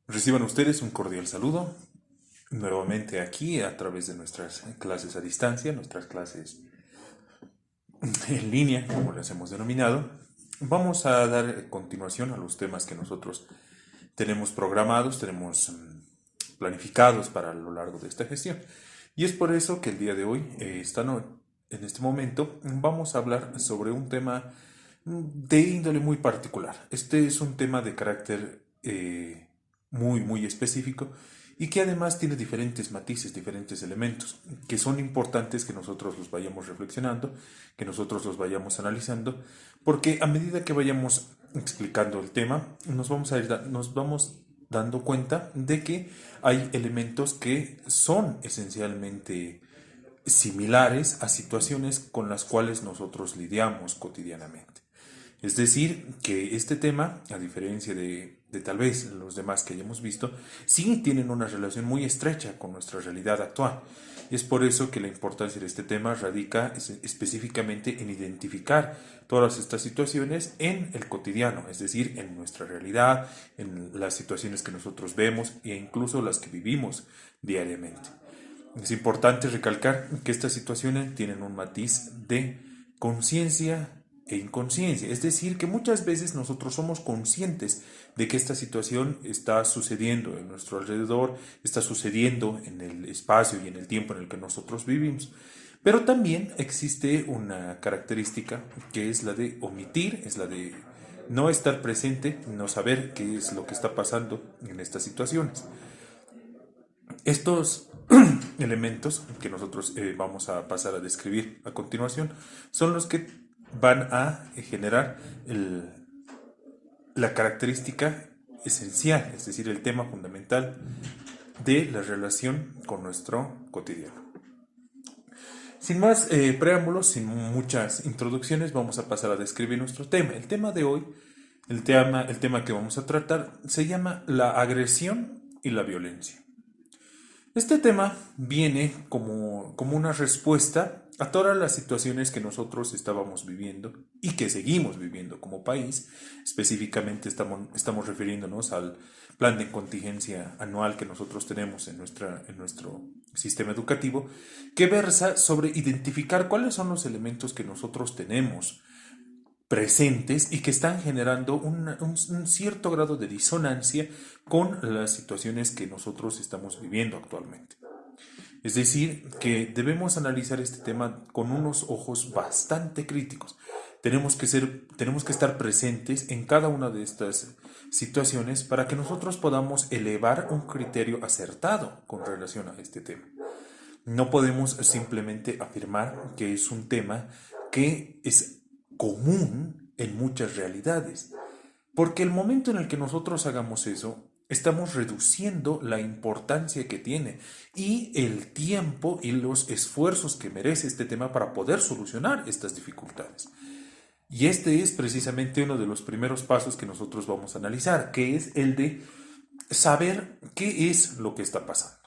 Reciban ustedes un cordial saludo nuevamente aquí a través de nuestras clases a distancia, nuestras clases en línea, como las hemos denominado. Vamos a dar continuación a los temas que nosotros tenemos programados, tenemos planificados para lo largo de esta gestión. Y es por eso que el día de hoy, en este momento, vamos a hablar sobre un tema de índole muy particular. Este es un tema de carácter muy específico y que además tiene diferentes matices, diferentes elementos, que son importantes que nosotros los vayamos reflexionando, que nosotros los vayamos analizando, porque a medida que vayamos explicando el tema, nos vamos dando cuenta de que hay elementos que son esencialmente similares a situaciones con las cuales nosotros lidiamos cotidianamente. Es decir, que este tema, a diferencia de tal vez los demás que hayamos visto, sí tienen una relación muy estrecha con nuestra realidad actual. Y es por eso que la importancia de este tema radica específicamente en identificar todas estas situaciones en el cotidiano, es decir, en nuestra realidad, en las situaciones que nosotros vemos e incluso las que vivimos diariamente. Es importante recalcar que estas situaciones tienen un matiz de conciencia e inconsciencia, es decir, que muchas veces nosotros somos conscientes de que esta situación está sucediendo en nuestro alrededor, está sucediendo en el espacio y en el tiempo en el que nosotros vivimos. Pero también existe una característica que es la de omitir, es la de no estar presente, no saber qué es lo que está pasando en estas situaciones. Estos elementos que nosotros vamos a pasar a describir a continuación son los que van a generar la característica esencial, es decir, el tema fundamental de la relación con nuestro cotidiano. Sin más preámbulos, sin muchas introducciones, vamos a pasar a describir nuestro tema. El tema de hoy, el tema que vamos a tratar, se llama la agresión y la violencia. Este tema viene como una respuesta a todas las situaciones que nosotros estábamos viviendo y que seguimos viviendo como país. Específicamente estamos refiriéndonos al plan de contingencia anual que nosotros tenemos en nuestro sistema educativo, que versa sobre identificar cuáles son los elementos que nosotros tenemos presentes y que están generando un cierto grado de disonancia con las situaciones que nosotros estamos viviendo actualmente. Es decir, que debemos analizar este tema con unos ojos bastante críticos. Tenemos que estar presentes en cada una de estas situaciones para que nosotros podamos elevar un criterio acertado con relación a este tema. No podemos simplemente afirmar que es un tema que es común en muchas realidades, porque el momento en el que nosotros hagamos eso, estamos reduciendo la importancia que tiene y el tiempo y los esfuerzos que merece este tema para poder solucionar estas dificultades. Y este es precisamente uno de los primeros pasos que nosotros vamos a analizar, que es el de saber qué es lo que está pasando.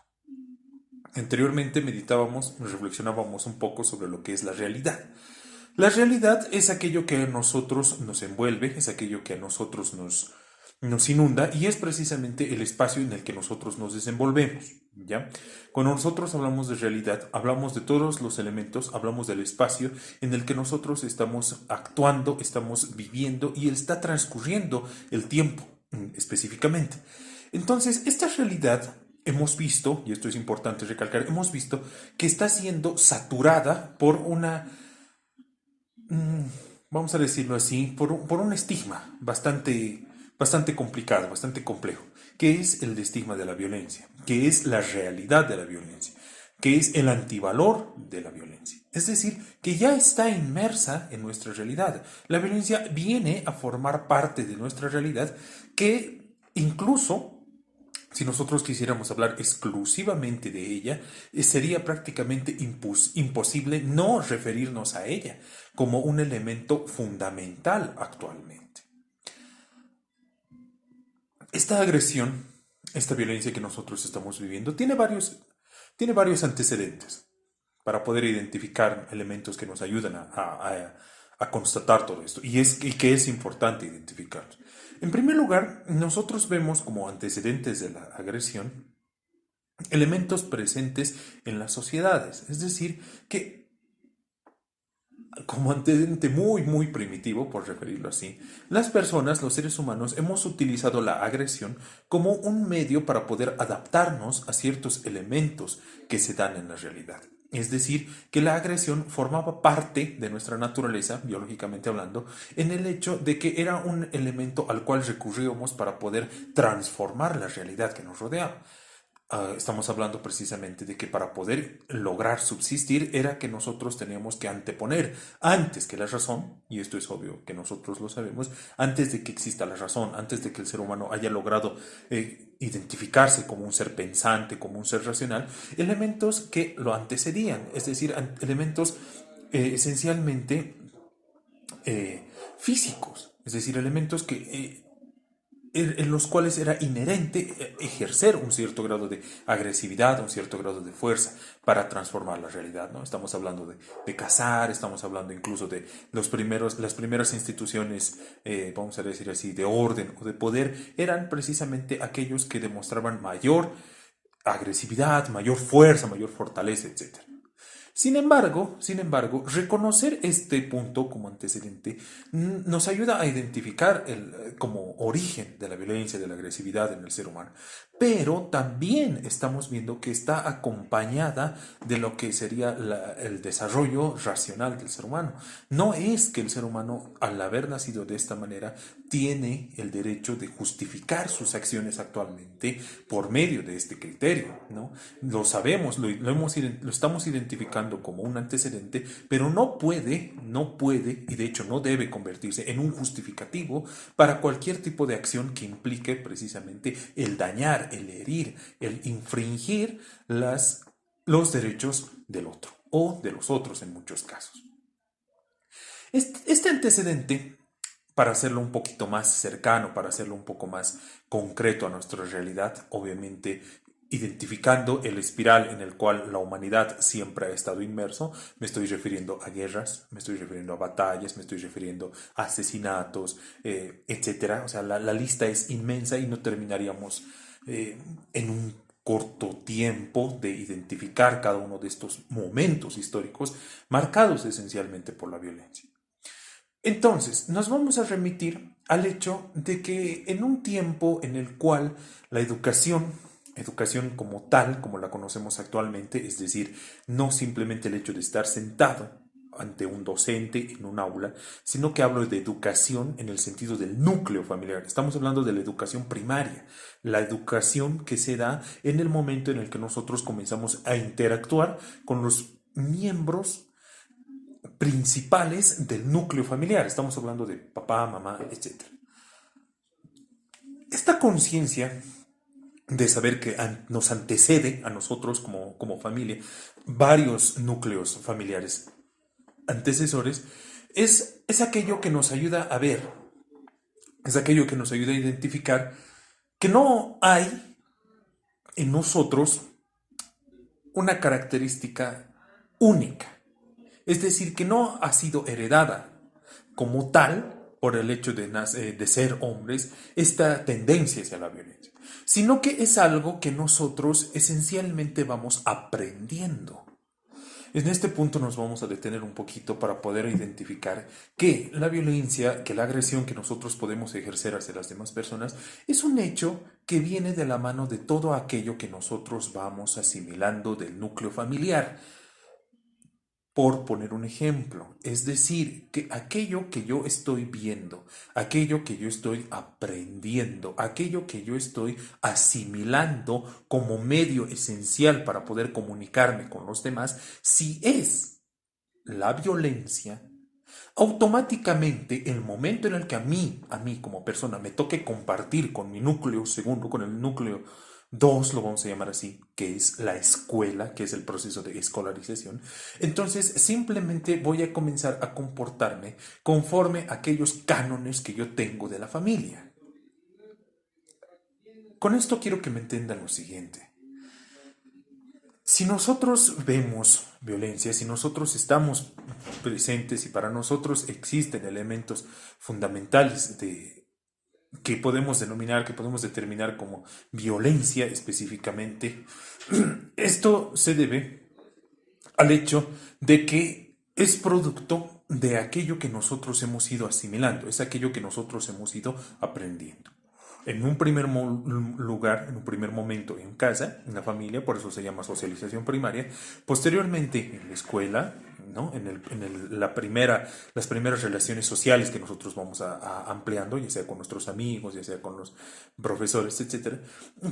Anteriormente meditábamos, reflexionábamos un poco sobre lo que es la realidad. La realidad es aquello que a nosotros nos envuelve, es aquello que a nosotros nos inunda y es precisamente el espacio en el que nosotros nos desenvolvemos, ¿ya? Cuando nosotros hablamos de realidad, hablamos de todos los elementos, hablamos del espacio en el que nosotros estamos actuando, estamos viviendo y está transcurriendo el tiempo específicamente. Entonces, esta realidad hemos visto, y esto es importante recalcar, hemos visto que está siendo saturada por mm, vamos a decirlo así, por un estigma bastante complicado, bastante complejo, que es el estigma de la violencia, que es la realidad de la violencia, que es el antivalor de la violencia. Es decir, que ya está inmersa en nuestra realidad. La violencia viene a formar parte de nuestra realidad que incluso si nosotros quisiéramos hablar exclusivamente de ella, sería prácticamente imposible no referirnos a ella como un elemento fundamental actualmente. Esta agresión, esta violencia que nosotros estamos viviendo, tiene varios antecedentes para poder identificar elementos que nos ayudan a constatar todo esto y que es importante identificar. En primer lugar, nosotros vemos como antecedentes de la agresión elementos presentes en las sociedades, es decir, que como antecedente muy primitivo, por referirlo así, las personas, los seres humanos, hemos utilizado la agresión como un medio para poder adaptarnos a ciertos elementos que se dan en la realidad. Es decir, que la agresión formaba parte de nuestra naturaleza, biológicamente hablando, en el hecho de que era un elemento al cual recurríamos para poder transformar la realidad que nos rodeaba. Estamos hablando precisamente de que para poder lograr subsistir era que nosotros teníamos que anteponer antes que la razón, y esto es obvio que nosotros lo sabemos, antes de que exista la razón, antes de que el ser humano haya logrado identificarse como un ser pensante, como un ser racional, elementos que lo antecedían, es decir, elementos esencialmente físicos, es decir, elementos que en los cuales era inherente ejercer un cierto grado de agresividad, un cierto grado de fuerza para transformar la realidad, ¿no? Estamos hablando de cazar, estamos hablando incluso de las primeras instituciones, vamos a decir así, de orden o de poder, eran precisamente aquellos que demostraban mayor agresividad, mayor fuerza, mayor fortaleza, etcétera. Sin embargo, reconocer este punto como antecedente nos ayuda a identificar como origen de la violencia, de la agresividad en el ser humano. Pero también estamos viendo que está acompañada de lo que sería el desarrollo racional del ser humano. No es que el ser humano, al haber nacido de esta manera, tiene el derecho de justificar sus acciones actualmente por medio de este criterio, ¿no? Lo sabemos, lo estamos identificando como un antecedente, pero no puede, y de hecho no debe convertirse en un justificativo para cualquier tipo de acción que implique precisamente el dañar, el herir, el infringir los derechos del otro o de los otros en muchos casos. Este antecedente, para hacerlo un poquito más cercano, para hacerlo un poco más concreto a nuestra realidad, obviamente identificando el espiral en el cual la humanidad siempre ha estado inmerso, me estoy refiriendo a guerras, me estoy refiriendo a batallas, me estoy refiriendo a asesinatos, etcétera. O sea, la lista es inmensa y no terminaríamos en un corto tiempo de identificar cada uno de estos momentos históricos marcados esencialmente por la violencia. Entonces, nos vamos a remitir al hecho de que en un tiempo en el cual la educación como tal, como la conocemos actualmente, es decir, no simplemente el hecho de estar sentado ante un docente en un aula, sino que hablo de educación en el sentido del núcleo familiar. Estamos hablando de la educación primaria, la educación que se da en el momento en el que nosotros comenzamos a interactuar con los miembros principales del núcleo familiar. Estamos hablando de papá, mamá, etc. Esta conciencia de saber que nos antecede a nosotros como familia varios núcleos familiares antecesores, es aquello que nos ayuda a ver, es aquello que nos ayuda a identificar que no hay en nosotros una característica única. Es decir, que no ha sido heredada como tal por el hecho de ser hombres esta tendencia hacia la violencia, sino que es algo que nosotros esencialmente vamos aprendiendo. En este punto nos vamos a detener un poquito para poder identificar que la violencia, que la agresión que nosotros podemos ejercer hacia las demás personas es un hecho que viene de la mano de todo aquello que nosotros vamos asimilando del núcleo familiar. Por poner un ejemplo, es decir, que aquello que yo estoy viendo, aquello que yo estoy aprendiendo, aquello que yo estoy asimilando como medio esencial para poder comunicarme con los demás, si es la violencia, automáticamente el momento en el que a mí como persona me toque compartir con mi núcleo segundo, con el núcleo 2 lo vamos a llamar así, que es la escuela, que es el proceso de escolarización, entonces simplemente voy a comenzar a comportarme conforme a aquellos cánones que yo tengo de la familia. Con esto quiero que me entiendan lo siguiente. Si nosotros vemos violencia, si nosotros estamos presentes y para nosotros existen elementos fundamentales que podemos denominar, que podemos determinar como violencia específicamente, esto se debe al hecho de que es producto de aquello que nosotros hemos ido asimilando, es aquello que nosotros hemos ido aprendiendo. En un primer lugar, en un primer momento en casa, en la familia, por eso se llama socialización primaria, posteriormente en la escuela, ¿no? Las primeras relaciones sociales que nosotros vamos ampliando, ya sea con nuestros amigos, ya sea con los profesores, etcétera,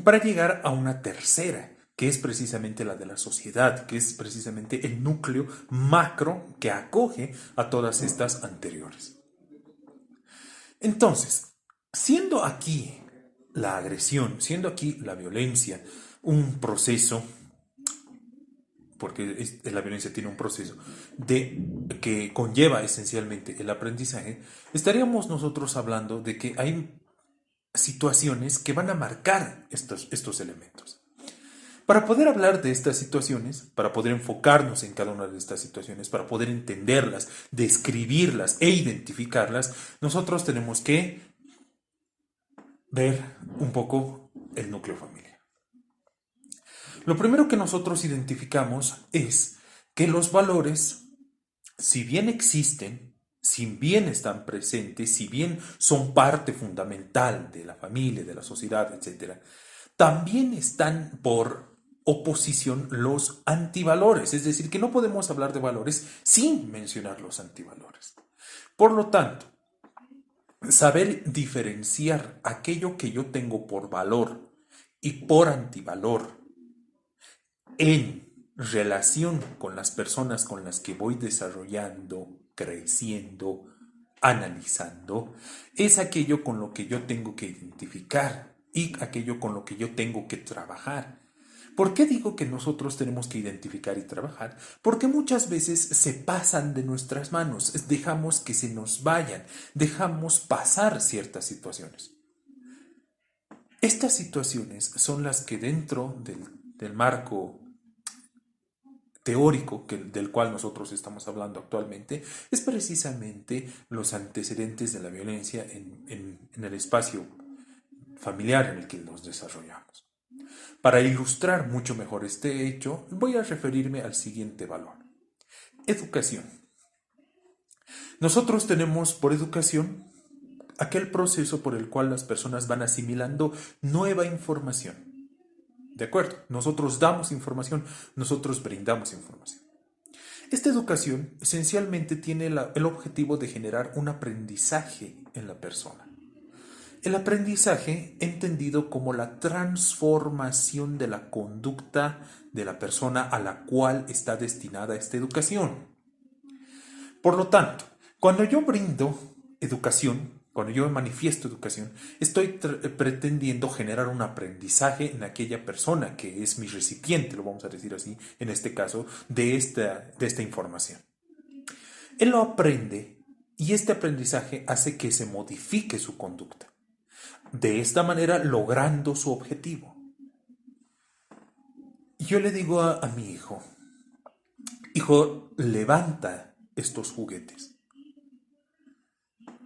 para llegar a una tercera, que es precisamente la de la sociedad, que es precisamente el núcleo macro que acoge a todas estas anteriores. Entonces, siendo aquí la agresión, siendo aquí la violencia un proceso, porque la violencia tiene un proceso que conlleva esencialmente el aprendizaje, estaríamos nosotros hablando de que hay situaciones que van a marcar estos elementos. Para poder hablar de estas situaciones, para poder enfocarnos en cada una de estas situaciones, para poder entenderlas, describirlas e identificarlas, nosotros tenemos que ver un poco el núcleo familiar. Lo primero que nosotros identificamos es que los valores, si bien existen, si bien están presentes, si bien son parte fundamental de la familia, de la sociedad, etc., también están por oposición los antivalores, es decir, que no podemos hablar de valores sin mencionar los antivalores. Por lo tanto, saber diferenciar aquello que yo tengo por valor y por antivalor en relación con las personas con las que voy desarrollando, creciendo, analizando, es aquello con lo que yo tengo que identificar y aquello con lo que yo tengo que trabajar. ¿Por qué digo que nosotros tenemos que identificar y trabajar? Porque muchas veces se pasan de nuestras manos, dejamos que se nos vayan, dejamos pasar ciertas situaciones. Estas situaciones son las que dentro del marco teórico del cual nosotros estamos hablando actualmente es precisamente los antecedentes de la violencia en el espacio familiar en el que nos desarrollamos. Para ilustrar mucho mejor este hecho, voy a referirme al siguiente valor. Educación. Nosotros tenemos por educación aquel proceso por el cual las personas van asimilando nueva información. ¿De acuerdo? Nosotros damos información, nosotros brindamos información. Esta educación esencialmente tiene el objetivo de generar un aprendizaje en la persona. El aprendizaje entendido como la transformación de la conducta de la persona a la cual está destinada esta educación. Por lo tanto, cuando yo brindo educación, cuando yo manifiesto educación, estoy pretendiendo generar un aprendizaje en aquella persona que es mi recipiente, lo vamos a decir así, en este caso, de esta información. Él lo aprende y este aprendizaje hace que se modifique su conducta. De esta manera logrando su objetivo. Yo le digo a mi hijo, hijo, levanta estos juguetes.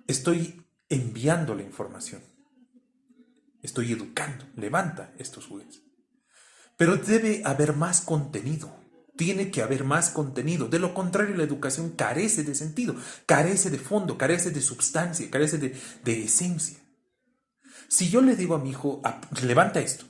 Estoy enviando la información. Estoy educando, levanta estos juguetes. Pero debe haber más contenido. Tiene que haber más contenido. De lo contrario, la educación carece de sentido, carece de fondo, carece de substancia, carece de esencia. Si yo le digo a mi hijo, levanta esto,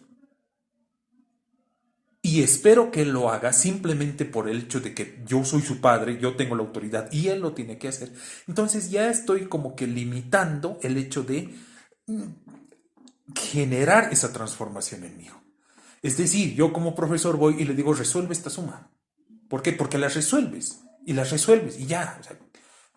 y espero que él lo haga simplemente por el hecho de que yo soy su padre, yo tengo la autoridad y él lo tiene que hacer, entonces ya estoy como que limitando el hecho de generar esa transformación en mi hijo. Es decir, yo como profesor voy y le digo, resuelve esta suma. ¿Por qué? Porque la resuelves y ya. O sea,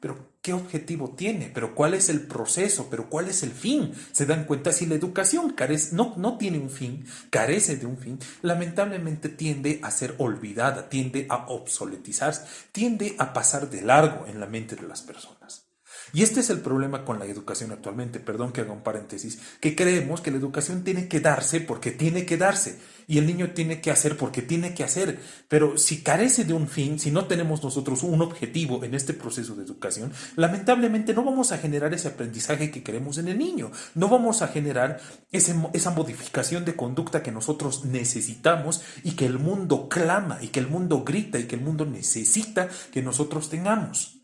pero ¿qué objetivo tiene? ¿Pero cuál es el proceso? ¿Pero cuál es el fin? ¿Se dan cuenta? Si la educación no tiene un fin, carece de un fin, lamentablemente tiende a ser olvidada, tiende a obsoletizarse, tiende a pasar de largo en la mente de las personas. Y este es el problema con la educación actualmente, perdón que haga un paréntesis, que creemos que la educación tiene que darse porque tiene que darse y el niño tiene que hacer porque tiene que hacer, pero si carece de un fin, si no tenemos nosotros un objetivo en este proceso de educación, lamentablemente no vamos a generar ese aprendizaje que queremos en el niño, no vamos a generar esa modificación de conducta que nosotros necesitamos y que el mundo clama y que el mundo grita y que el mundo necesita que nosotros tengamos.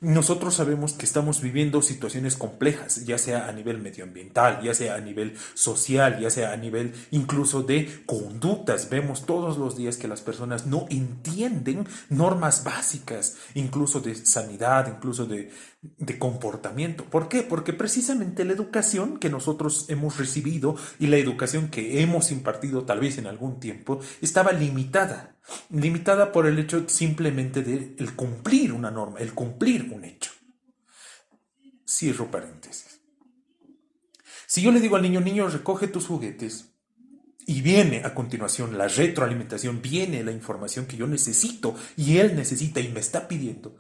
Nosotros sabemos que estamos viviendo situaciones complejas, ya sea a nivel medioambiental, ya sea a nivel social, ya sea a nivel incluso de conductas. Vemos todos los días que las personas no entienden normas básicas, incluso de sanidad, incluso de comportamiento. ¿Por qué? Porque precisamente la educación que nosotros hemos recibido y la educación que hemos impartido tal vez en algún tiempo estaba limitada por el hecho simplemente de el cumplir una norma, el cumplir un hecho. Cierro paréntesis. Si yo le digo al niño, niño, recoge tus juguetes, y viene a continuación la retroalimentación, viene la información que yo necesito y él necesita y me está pidiendo,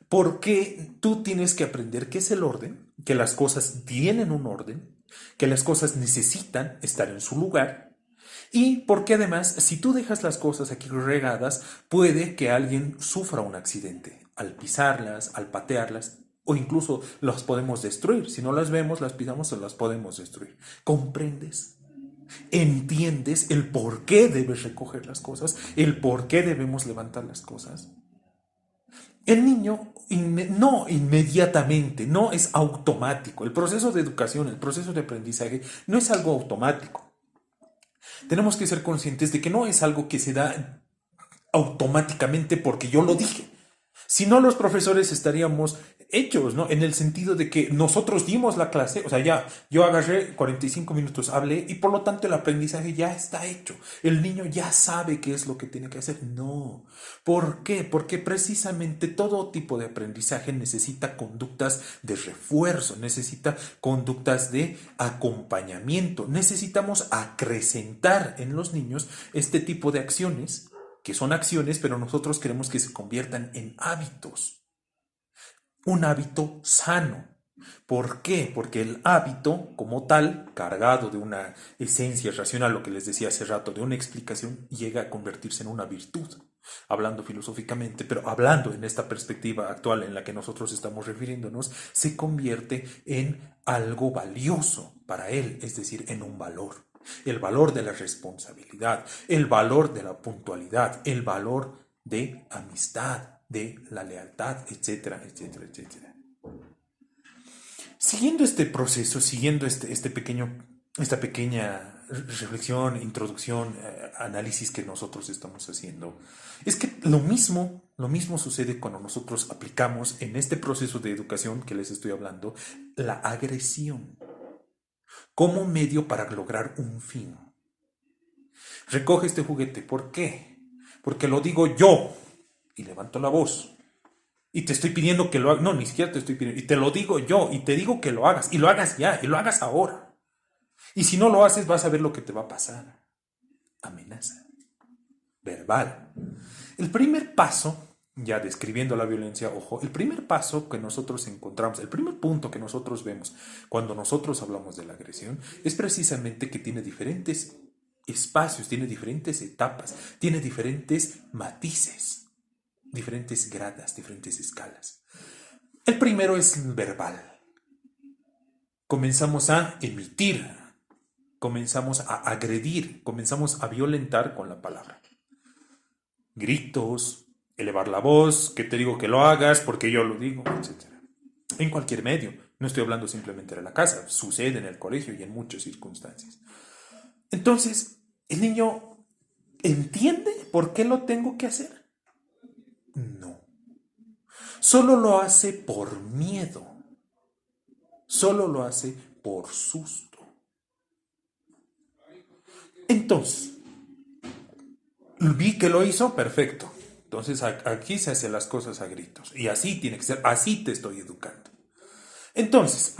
porque tú tienes que aprender qué es el orden, que las cosas tienen un orden, que las cosas necesitan estar en su lugar y porque además si tú dejas las cosas aquí regadas, puede que alguien sufra un accidente al pisarlas, al patearlas o incluso las podemos destruir. Si no las vemos, las pisamos o las podemos destruir. ¿Comprendes? ¿Entiendes el por qué debes recoger las cosas? ¿El por qué debemos levantar las cosas? El niño no inmediatamente, no es automático. El proceso de educación, el proceso de aprendizaje no es algo automático. Tenemos que ser conscientes de que no es algo que se da automáticamente porque yo lo dije. Si no, los profesores estaríamos hechos, ¿no? En el sentido de que nosotros dimos la clase, o sea, ya yo agarré 45 minutos, hablé y por lo tanto el aprendizaje ya está hecho. El niño ya sabe qué es lo que tiene que hacer. No. ¿Por qué? Porque precisamente todo tipo de aprendizaje necesita conductas de refuerzo, necesita conductas de acompañamiento. Necesitamos acrecentar en los niños este tipo de acciones que son acciones, pero nosotros queremos que se conviertan en hábitos. Un hábito sano. ¿Por qué? Porque el hábito, como tal, cargado de una esencia racional, lo que les decía hace rato, de una explicación, llega a convertirse en una virtud. Hablando filosóficamente, pero hablando en esta perspectiva actual en la que nosotros estamos refiriéndonos, se convierte en algo valioso para él, es decir, en un valor. El valor de la responsabilidad, el valor de la puntualidad, el valor de amistad, de la lealtad, etcétera, etcétera, etcétera. Siguiendo este proceso, siguiendo esta pequeña reflexión, introducción, análisis que nosotros estamos haciendo, es que lo mismo sucede cuando nosotros aplicamos en este proceso de educación que les estoy hablando, la agresión como medio para lograr un fin. Recoge este juguete. ¿Por qué? Porque lo digo yo y levanto la voz. Y te estoy pidiendo que lo hagas. No, ni siquiera te estoy pidiendo. Y te lo digo yo y te digo que lo hagas. Y lo hagas ya, y lo hagas ahora. Y si no lo haces, vas a ver lo que te va a pasar. Amenaza. Verbal. El primer paso, ya describiendo la violencia, ojo, el primer paso que nosotros encontramos, el primer punto que nosotros vemos cuando nosotros hablamos de la agresión, es precisamente que tiene diferentes espacios, tiene diferentes etapas, tiene diferentes matices, diferentes gradas, diferentes escalas. El primero es verbal. Comenzamos a emitir, comenzamos a agredir, comenzamos a violentar con la palabra. Gritos, elevar la voz, que te digo que lo hagas porque yo lo digo, etc. En cualquier medio, no estoy hablando simplemente de la casa, sucede en el colegio y en muchas circunstancias. Entonces, ¿el niño entiende por qué lo tengo que hacer? No. Solo lo hace por miedo. Solo lo hace por susto. Entonces, vi que lo hizo, perfecto. Entonces aquí se hacen las cosas a gritos. Y así tiene que ser, así te estoy educando. Entonces,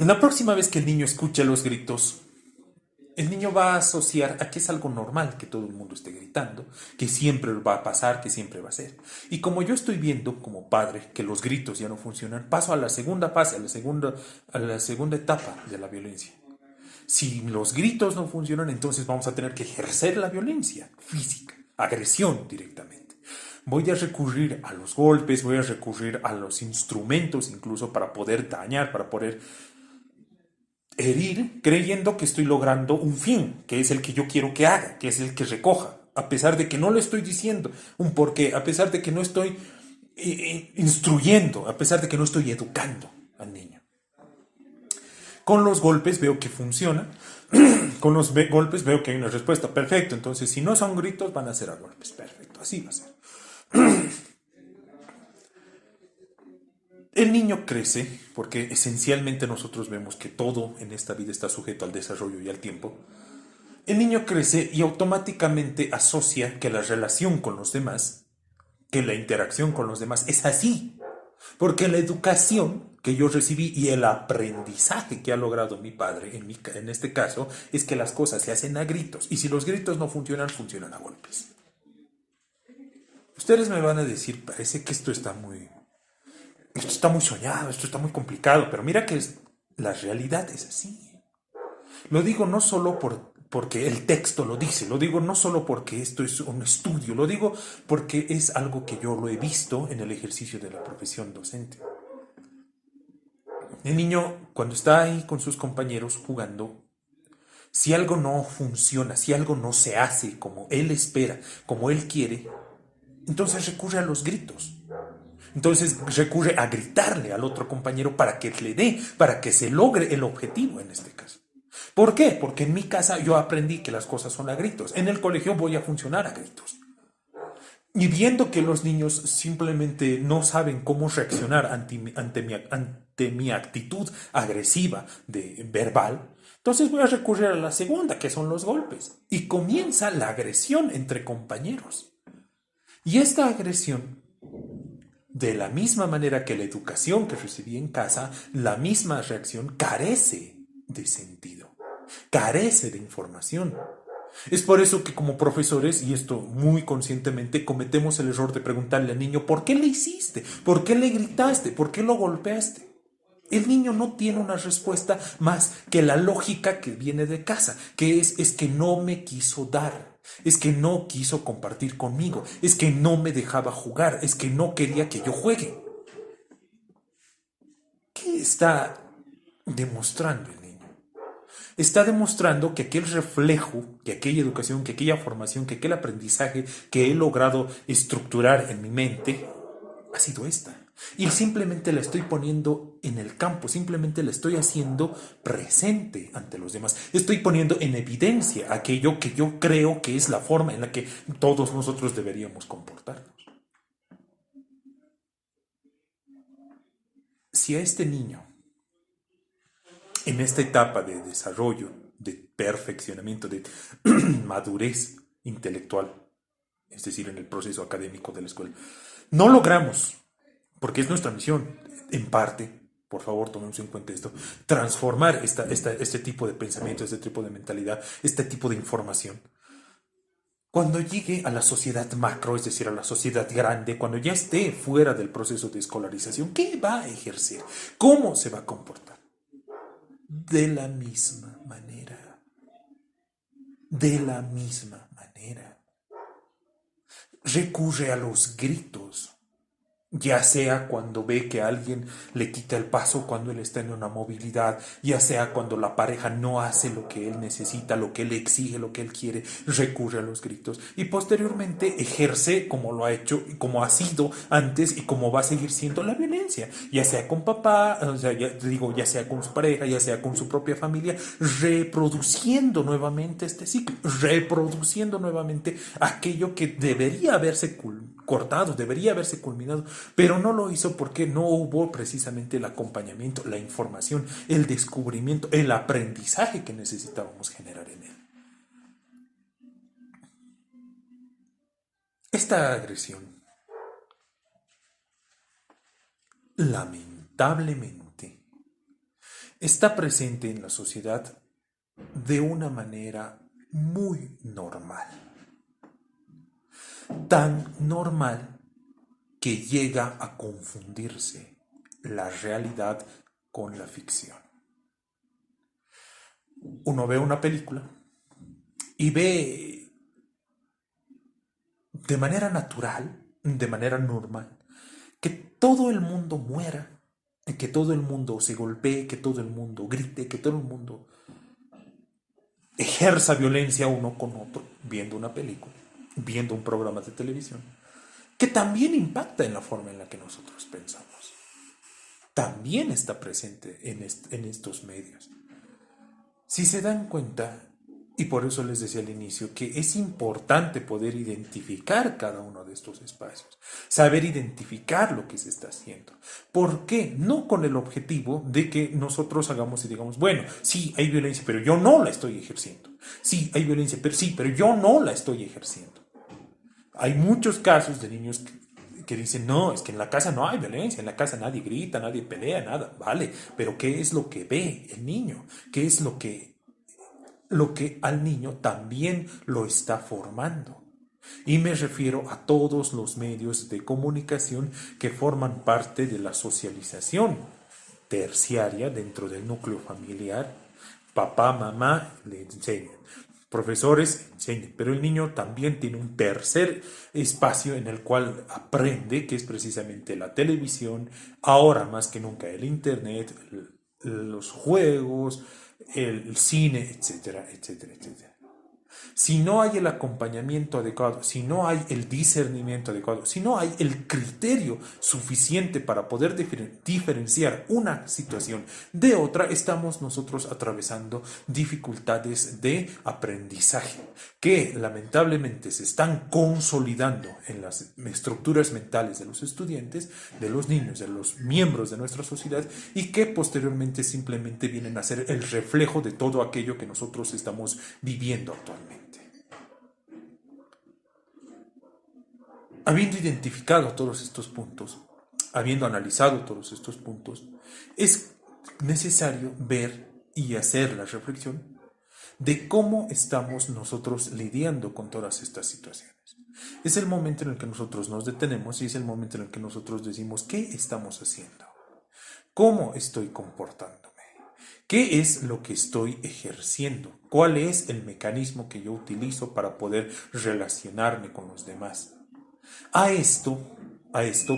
la próxima vez que el niño escuche los gritos, El niño va a asociar a que es algo normal que todo el mundo esté gritando, que siempre va a pasar, que siempre va a ser. Y como yo estoy viendo como padre que los gritos ya no funcionan, paso a la segunda fase, a la segunda etapa de la violencia. Si los gritos no funcionan, entonces vamos a tener que ejercer la violencia física, agresión directamente. Voy a recurrir a los golpes, voy a recurrir a los instrumentos incluso para poder dañar, para poder herir, creyendo que estoy logrando un fin, que es el que yo quiero que haga, que es el que recoja, a pesar de que no le estoy diciendo un porqué, a pesar de que no estoy instruyendo, a pesar de que no estoy educando al niño. Con los golpes veo que funciona, con los golpes veo que hay una respuesta, perfecto, entonces si no son gritos van a ser a golpes, perfecto, así va a ser. El niño crece, porque esencialmente nosotros vemos que todo en esta vida está sujeto al desarrollo y al tiempo. El niño crece y automáticamente asocia que la relación con los demás, que la interacción con los demás es así. Porque la educación que yo recibí y el aprendizaje que ha logrado mi padre, en este caso, es que las cosas se hacen a gritos. Y si los gritos no funcionan, funcionan a golpes. Ustedes me van a decir, parece que esto está muy soñado, esto está muy complicado, pero mira que la realidad es así. Lo digo no solo porque el texto lo dice, lo digo no solo porque esto es un estudio, lo digo porque es algo que yo lo he visto en el ejercicio de la profesión docente. El niño, cuando está ahí con sus compañeros jugando, si algo no funciona, si algo no se hace como él espera, como él quiere, entonces recurre a los gritos. Entonces recurre a gritarle al otro compañero para que le dé, para que se logre el objetivo en este caso. ¿Por qué? Porque en mi casa yo aprendí que las cosas son a gritos. En el colegio voy a funcionar a gritos. Y viendo que los niños simplemente no saben cómo reaccionar ante mi actitud agresiva de verbal, entonces voy a recurrir a la segunda, que son los golpes. Y comienza la agresión entre compañeros. Y esta agresión, de la misma manera que la educación que recibí en casa, la misma reacción carece de sentido, carece de información. Es por eso que como profesores, y esto muy conscientemente, cometemos el error de preguntarle al niño, ¿por qué le hiciste? ¿Por qué le gritaste? ¿Por qué lo golpeaste? El niño no tiene una respuesta más que la lógica que viene de casa, que es que no me quiso dar, es que no quiso compartir conmigo, es que no me dejaba jugar, es que no quería que yo juegue. ¿Qué está demostrando el niño? Está demostrando que aquel reflejo, que aquella educación, que aquella formación, que aquel aprendizaje que he logrado estructurar en mi mente ha sido esta. Y simplemente la estoy poniendo en el campo, simplemente la estoy haciendo presente ante los demás. Estoy poniendo en evidencia aquello que yo creo que es la forma en la que todos nosotros deberíamos comportarnos. Si a este niño, en esta etapa de desarrollo, de perfeccionamiento, de madurez intelectual, es decir, en el proceso académico de la escuela, no logramos, porque es nuestra misión, en parte, por favor, tomemos en cuenta esto, transformar este tipo de pensamiento, este tipo de mentalidad, este tipo de información. Cuando llegue a la sociedad macro, es decir, a la sociedad grande, cuando ya esté fuera del proceso de escolarización, ¿qué va a ejercer? ¿Cómo se va a comportar? De la misma manera. De la misma manera. Recurre a los gritos, ya sea cuando ve que alguien le quita el paso cuando él está en una movilidad, ya sea cuando la pareja no hace lo que él necesita, lo que él exige, lo que él quiere, recurre a los gritos y posteriormente ejerce como lo ha hecho, como ha sido antes y como va a seguir siendo la violencia, ya sea con papá, o sea, ya sea con su pareja, ya sea con su propia familia, reproduciendo nuevamente este ciclo, reproduciendo nuevamente aquello que debería haberse cortado, debería haberse culminado, pero no lo hizo porque no hubo precisamente el acompañamiento, la información, el descubrimiento, el aprendizaje que necesitábamos generar en él. Esta agresión, lamentablemente, está presente en la sociedad de una manera muy normal, tan normal que llega a confundirse la realidad con la ficción. Uno ve una película y ve de manera natural, de manera normal, que todo el mundo muera, que todo el mundo se golpee, que todo el mundo grite, que todo el mundo ejerza violencia uno con otro, viendo una película, viendo un programa de televisión, que también impacta en la forma en la que nosotros pensamos. También está presente en estos medios. Si se dan cuenta, y por eso les decía al inicio, que es importante poder identificar cada uno de estos espacios, saber identificar lo que se está haciendo. ¿Por qué? No con el objetivo de que nosotros hagamos y digamos, bueno, sí, hay violencia, pero yo no la estoy ejerciendo. Sí, hay violencia, pero sí, pero yo no la estoy ejerciendo. Hay muchos casos de niños que dicen, no, es que en la casa no hay violencia, en la casa nadie grita, nadie pelea, nada, vale, pero ¿qué es lo que ve el niño? ¿Qué es lo que al niño también lo está formando? Y me refiero a todos los medios de comunicación que forman parte de la socialización terciaria dentro del núcleo familiar. Papá, mamá le enseñan, profesores enseñan, pero el niño también tiene un tercer espacio en el cual aprende, que es precisamente la televisión, ahora más que nunca el internet, los juegos, el cine, etcétera, etcétera, etcétera. Si no hay el acompañamiento adecuado, si no hay el discernimiento adecuado, si no hay el criterio suficiente para poder diferenciar una situación de otra, estamos nosotros atravesando dificultades de aprendizaje que lamentablemente se están consolidando en las estructuras mentales de los estudiantes, de los niños, de los miembros de nuestra sociedad y que posteriormente simplemente vienen a ser el reflejo de todo aquello que nosotros estamos viviendo actualmente. Habiendo identificado todos estos puntos, habiendo analizado todos estos puntos, es necesario ver y hacer la reflexión de cómo estamos nosotros lidiando con todas estas situaciones. Es el momento en el que nosotros nos detenemos y es el momento en el que nosotros decimos qué estamos haciendo, cómo estoy comportándome, qué es lo que estoy ejerciendo, cuál es el mecanismo que yo utilizo para poder relacionarme con los demás. A esto,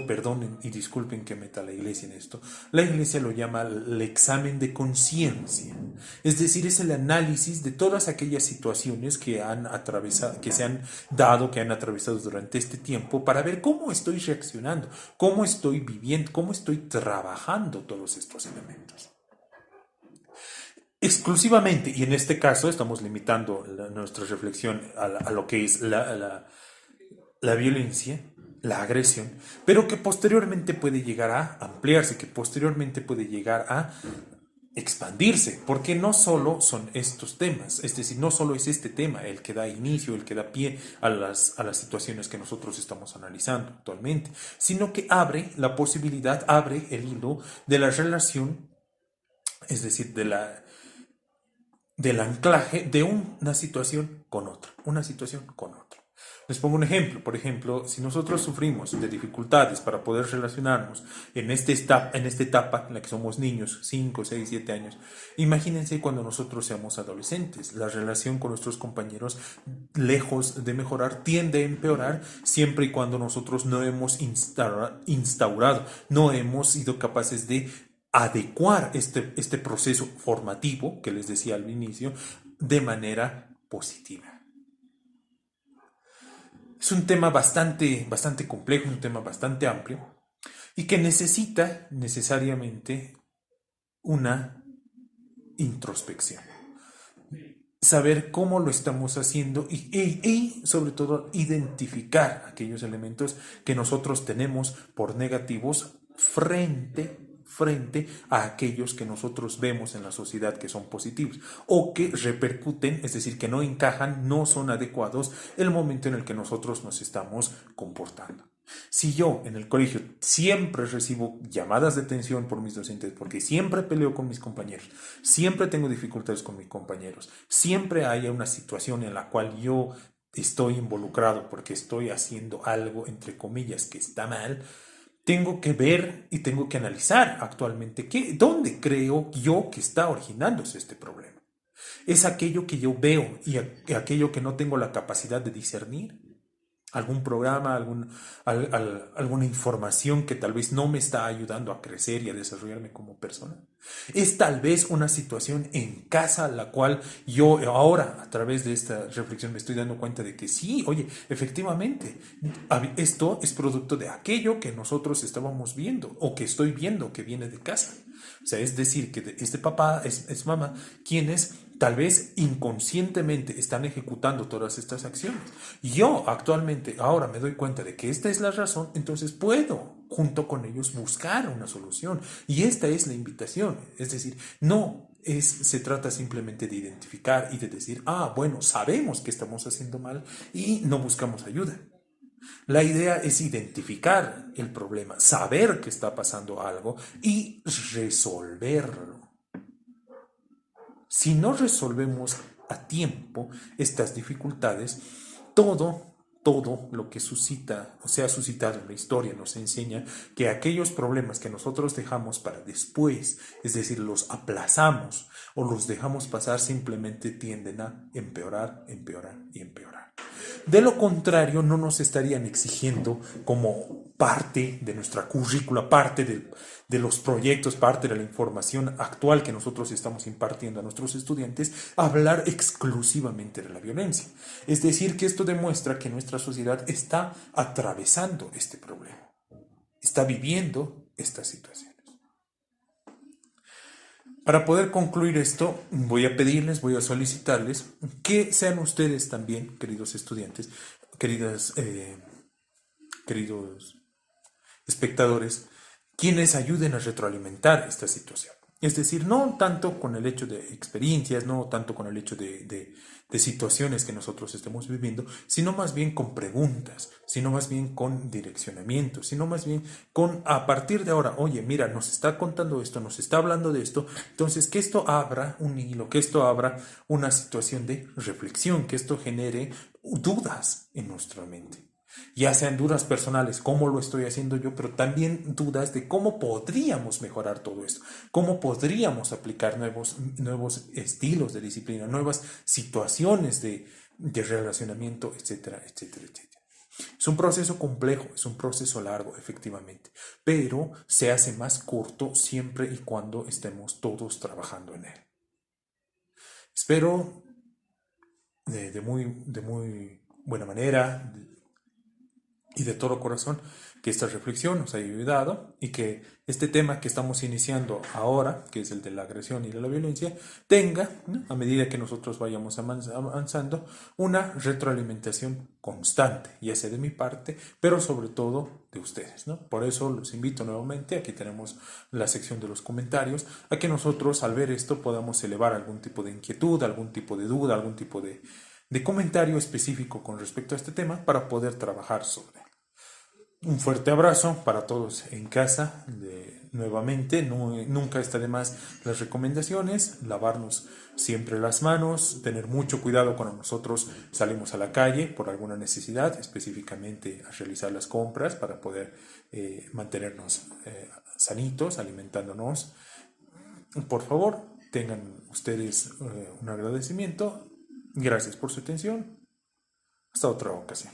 perdonen y disculpen que meta la iglesia en esto, la iglesia lo llama el examen de conciencia. Es decir, es el análisis de todas aquellas situaciones que han atravesado, que se han dado, que han atravesado durante este tiempo, para ver cómo estoy reaccionando, cómo estoy viviendo, cómo estoy trabajando todos estos elementos. Exclusivamente, y en este caso estamos limitando nuestra reflexión a lo que es la violencia, la agresión, pero que posteriormente puede llegar a ampliarse, que posteriormente puede llegar a expandirse, porque no solo son estos temas, es decir, no solo es este tema el que da inicio, el que da pie a las situaciones que nosotros estamos analizando actualmente, sino que abre la posibilidad, abre el hilo de la relación, es decir, del anclaje de una situación con otra, una situación con otra. Les pongo un ejemplo. Por ejemplo, si nosotros sufrimos de dificultades para poder relacionarnos en esta etapa en la que somos niños, 5, 6, 7 años, imagínense cuando nosotros seamos adolescentes. La relación con nuestros compañeros, lejos de mejorar, tiende a empeorar siempre y cuando nosotros no hemos instaurado, no hemos sido capaces de adecuar este proceso formativo que les decía al inicio de manera positiva. Es un tema bastante complejo, es un tema bastante amplio y que necesita necesariamente una introspección. Saber cómo lo estamos haciendo y sobre todo identificar aquellos elementos que nosotros tenemos por negativos frente a aquellos que nosotros vemos en la sociedad que son positivos o que repercuten, es decir, que no encajan, no son adecuados el momento en el que nosotros nos estamos comportando. Si yo en el colegio siempre recibo llamadas de atención por mis docentes, porque siempre peleo con mis compañeros, siempre tengo dificultades con mis compañeros, siempre hay una situación en la cual yo estoy involucrado porque estoy haciendo algo, entre comillas, que está mal, tengo que ver y tengo que analizar actualmente dónde creo yo que está originándose este problema. ¿Es aquello que yo veo y aquello que no tengo la capacidad de discernir? ¿Algún programa, alguna información que tal vez no me está ayudando a crecer y a desarrollarme como persona? Es tal vez una situación en casa la cual yo ahora, a través de esta reflexión, me estoy dando cuenta de que sí, oye, efectivamente, esto es producto de aquello que nosotros estábamos viendo o que estoy viendo que viene de casa. O sea, es decir, que este papá es mamá quienes tal vez inconscientemente están ejecutando todas estas acciones. Yo actualmente ahora me doy cuenta de que esta es la razón, entonces puedo junto con ellos buscar una solución. Y esta es la invitación. Es decir, se trata simplemente de identificar y de decir, bueno, sabemos que estamos haciendo mal y no buscamos ayuda. La idea es identificar el problema, saber que está pasando algo y resolverlo. Si no resolvemos a tiempo estas dificultades, todo lo que suscita o se ha suscitado en la historia nos enseña que aquellos problemas que nosotros dejamos para después, es decir, los aplazamos o los dejamos pasar, simplemente tienden a empeorar, empeorar y empeorar. De lo contrario, no nos estarían exigiendo como parte de nuestra currícula, parte de los proyectos, parte de la información actual que nosotros estamos impartiendo a nuestros estudiantes, hablar exclusivamente de la violencia. Es decir, que esto demuestra que nuestra sociedad está atravesando este problema, está viviendo esta situación. Para poder concluir esto, voy a pedirles, voy a solicitarles que sean ustedes también, queridos estudiantes, queridos espectadores, quienes ayuden a retroalimentar esta situación. Es decir, no tanto con el hecho de experiencias, no tanto con el hecho de situaciones que nosotros estemos viviendo, sino más bien con preguntas, sino más bien con direccionamiento, sino más bien con, a partir de ahora, oye, mira, nos está contando esto, nos está hablando de esto, entonces que esto abra un hilo, que esto abra una situación de reflexión, que esto genere dudas en nuestra mente. Ya sean dudas personales, cómo lo estoy haciendo yo, pero también dudas de cómo podríamos mejorar todo esto, cómo podríamos aplicar nuevos estilos de disciplina, nuevas situaciones de relacionamiento, etcétera, etcétera, etcétera. Es un proceso complejo, es un proceso largo, efectivamente, pero se hace más corto siempre y cuando estemos todos trabajando en él. Espero de muy buena manera y de todo corazón que esta reflexión nos haya ayudado y que este tema que estamos iniciando ahora, que es el de la agresión y de la violencia, tenga, ¿no?, a medida que nosotros vayamos avanzando, una retroalimentación constante, ya sea de mi parte, pero sobre todo de ustedes, ¿no? Por eso los invito nuevamente, aquí tenemos la sección de los comentarios, a que nosotros al ver esto podamos elevar algún tipo de inquietud, algún tipo de duda, algún tipo de comentario específico con respecto a este tema para poder trabajar sobre él. Un fuerte abrazo para todos en casa. Nuevamente, nunca está de más las recomendaciones, lavarnos siempre las manos, tener mucho cuidado cuando nosotros salimos a la calle por alguna necesidad, específicamente a realizar las compras para poder mantenernos sanitos, alimentándonos. Por favor, tengan ustedes un agradecimiento. Gracias por su atención. Hasta otra ocasión.